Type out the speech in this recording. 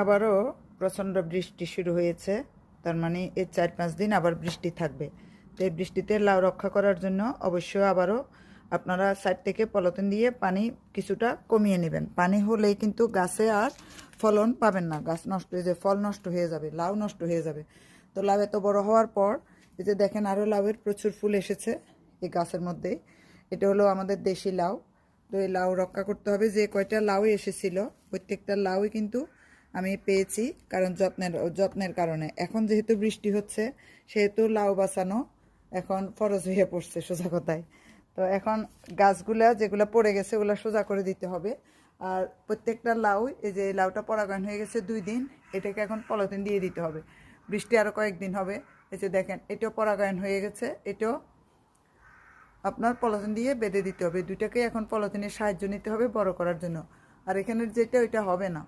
আবারও প্রচণ্ড বৃষ্টি শুরু হয়েছে, তার মানে এর 4-5 দিন আবার বৃষ্টি থাকবে। তো এই বৃষ্টিতে লাউ রক্ষা করার জন্য অবশ্যই আবারও আপনারা সাইড থেকে পলিথিন দিয়ে পানি কিছুটা কমিয়ে নেবেন। পানি হলেই কিন্তু গাছে আর ফলন পাবেন না, গাছ নষ্ট হয়ে যাবে, ফল নষ্ট হয়ে যাবে, লাউ নষ্ট হয়ে যাবে। তো লাউ এত বড় হওয়ার পর এই যে দেখেন আরও লাউয়ের প্রচুর ফুল এসেছে এই গাছের মধ্যে। এটা হলো আমাদের দেশি লাউ। তো এই লাউ রক্ষা করতে হবে। যে কয়টা লাউ এসেছিল প্রত্যেকটা লাউই কিন্তু আমি পেয়েছি, কারণ যত্নের কারণে। এখন যেহেতু বৃষ্টি হচ্ছে সেহেতু লাউ বাঁচানো এখন ফরজ হয়ে পড়ছে সোজা কথায়। তো এখন গাছগুলা যেগুলো পড়ে গেছে ওগুলো সোজা করে দিতে হবে। আর প্রত্যেকটা লাউ, এই যে লাউটা পরাগায়ন হয়ে গেছে 2 দিন, এটাকে এখন পলিথিন দিয়ে দিতে হবে। বৃষ্টি আরও কয়েকদিন হবে। এই যে দেখেন এটাও পরাগায়ন হয়ে গেছে, এটাও আপনার পলিথিন দিয়ে বেঁধে দিতে হবে। দুইটাকে এখন পলিথিনের সাহায্য নিতে হবে বড় করার জন্য। আর এখানের যেটা ওইটা হবে না।